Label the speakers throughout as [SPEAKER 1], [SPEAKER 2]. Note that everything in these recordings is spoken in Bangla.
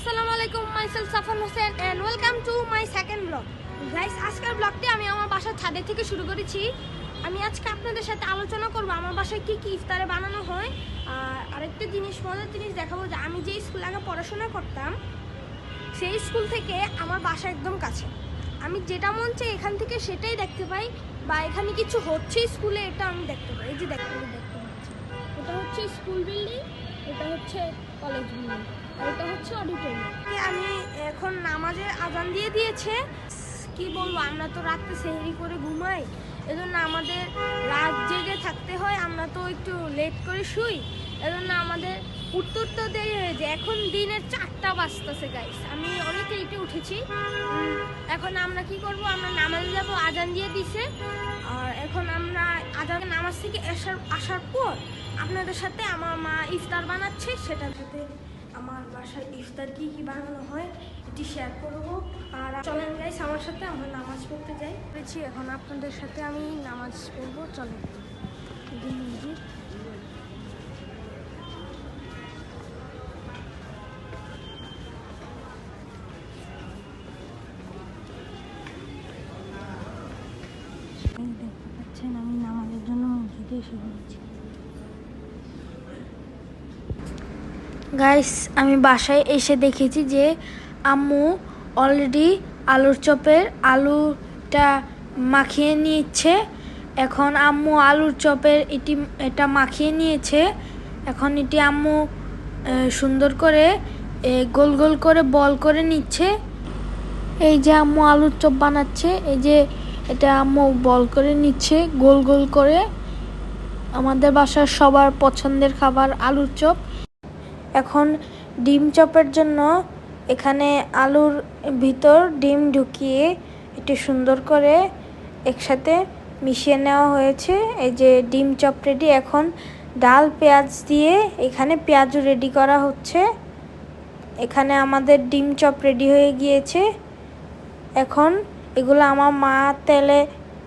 [SPEAKER 1] আসসালামু আলাইকুম, myself Safan Hossain and welcome to my second blog. Guys, আজকের ব্লগটি আমি আমার বাসার ছাদে থেকে শুরু করেছি। আমি আজকে আপনাদের সাথে আলোচনা করব আমার বাসায় কি কি ইফতারে বানানো হয়। আর আরেকটা জিনিস, মজার জিনিস দেখাবো যে আমি যে স্কুলে আগে পড়াশোনা করতাম সেই স্কুল থেকে আমার বাসা একদম কাছে। আমি যেটা মন চাই এখান থেকে সেটাই দেখতে পাই, বা এখানে কিছু হচ্ছে স্কুলে এটা আমি দেখতে পাই। এই যে দেখতে পাচ্ছি, এটা হচ্ছে স্কুল বিল্ডিং, এটা হচ্ছে কলেজ বিল্ডিং, আর এটা হচ্ছে অডিটোরিয়াম। আমি এখন নামাজের আজান দিয়ে দিয়েছে। কি বলবো, আমরা তো রাতে সেহরি করে ঘুমাই, এজন্য আমাদের রাত জেগে থাকতে হয়। আমরা তো একটু লেট করে শুই, এজন্য আমাদের উঠতে দেরি হয়ে যায়। এখন দিনের 4টা বাজতেছে গাইস, আমি অনেক লেটে উঠেছি। এখন আমরা কি করব, আমরা নামাজে যাব, আজান দিয়ে দিছে। আর এখন আমরা নামাজ থেকে আসার পর আপনাদের সাথে আমার মা ইফতার বানাচ্ছে, সেটার সাথে আমার বাসায় ইফতার কি কি বানানো হয় এটি শেয়ার করবো। আর চলেন গাইস, আমার সাথে আমরা নামাজ পড়তে যাই। এখন আপনাদের সাথে আমি নামাজ পড়বো, চলেন। দেখতে পাচ্ছেন আমি নামাজের জন্য মসজিদে এসে পড়েছি। গাইস, আমি বাসায় এসে দেখেছি যে আম্মু অলরেডি আলুর চপের আলুটা মাখিয়ে নিচ্ছে। এখন আম্মু আলুর চপের এটা মাখিয়ে নিয়েছে। এখন এটি আম্মু সুন্দর করে গোল গোল করে বল করে নিচ্ছে। এই যে আম্মু আলুর চপ বানাচ্ছে, এই যে এটা আম্মু বল করে নিচ্ছে গোল গোল করে। আমাদের বাসার সবার পছন্দের খাবার আলুর চপ। এখন ডিম চপের জন্য এখানে আলুর ভিতর ডিম ঢুকিয়ে এটি সুন্দর করে একসাথে মিশিয়ে নেওয়া হয়েছে। এই যে ডিম চপ রেডি। এখন ডাল পেঁয়াজ দিয়ে এখানে পেঁয়াজও রেডি করা হচ্ছে। এখানে আমাদের ডিম চপ রেডি হয়ে গিয়েছে। এখন এগুলো আমার মা তেলে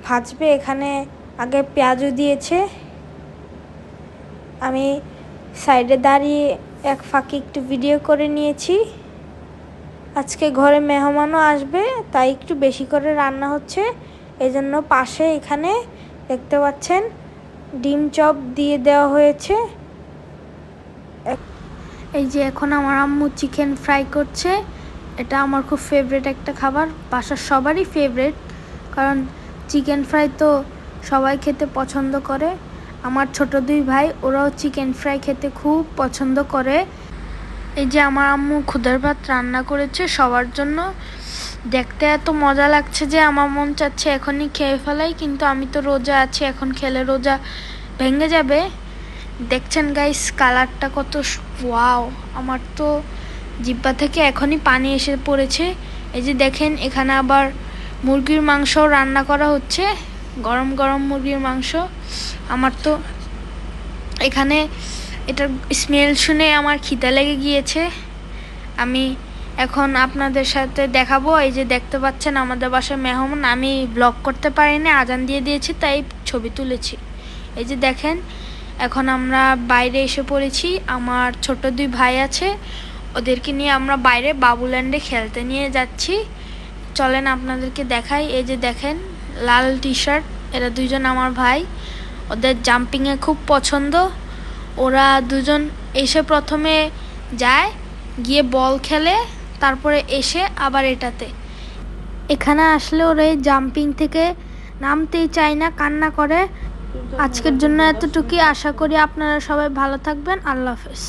[SPEAKER 1] ভাজবে। এখানে আগে পেঁয়াজও দিয়েছে। আমি সাইডে দাঁড়িয়ে এক ফাঁকে একটু ভিডিও করে নিয়েছি। আজকে ঘরে মেহমানও আসবে, তাই একটু বেশি করে রান্না হচ্ছে। এজন্য পাশে এখানে দেখতে পাচ্ছেন ডিম চপ দিয়ে দেওয়া হয়েছে। এই যে এখন আমার আম্মু চিকেন ফ্রাই করছে। এটা আমার খুব ফেভারিট একটা খাবার, বাসার সবারই ফেভারিট, কারণ চিকেন ফ্রাই তো সবাই খেতে পছন্দ করে। আমার ছোট 2 ভাই, ওরাও চিকেন ফ্রাই খেতে খুব পছন্দ করে। এই যে আমার আম্মু খুদের ভাত রান্না করেছে সবার জন্য। দেখতে এত মজা লাগছে যে আমার মন চাচ্ছে এখনই খেয়ে ফেলাই, কিন্তু আমি তো রোজা আছি, এখন খেলে রোজা ভেঙে যাবে। দেখছেন গাইস কালারটা কত ওয়াও, আমার তো জিহ্বা থেকে এখনই পানি এসে পড়েছে। এই যে দেখেন এখানে আবার মুরগির মাংস রান্না করা হচ্ছে, গরম গরম মুরগির মাংস। আমার তো এখানে এটার স্মেল শুনে আমার খিদে লেগে গিয়েছে। আমি এখন আপনাদের সাথে দেখাবো। এই যে দেখতে পাচ্ছেন আমাদের বাসায় মেহমান। আমি ব্লগ করতে পারিনি, আজান দিয়ে দিয়েছি, তাই ছবি তুলেছি। এই যে দেখেন এখন আমরা বাইরে এসে পড়েছি। আমার ছোট 2 ভাই আছে, ওদেরকে নিয়ে আমরা বাইরে বাবুল্যান্ডে খেলতে নিয়ে যাচ্ছি। চলেন আপনাদেরকে দেখাই। এই যে দেখেন লাল টি শার্ট, এরা 2জন আমার ভাই। ওদের জাম্পিংয়ে খুব পছন্দ। ওরা 2জন এসে প্রথমে যায়, গিয়ে বল খেলে, তারপরে এসে আবার এটাতে। এখানে আসলে ওরা এই জাম্পিং থেকে নামতেই চায় না, কান্না করে। আজকের জন্য এতটুকুই। আশা করি আপনারা সবাই ভালো থাকবেন। আল্লাহ হাফেজ।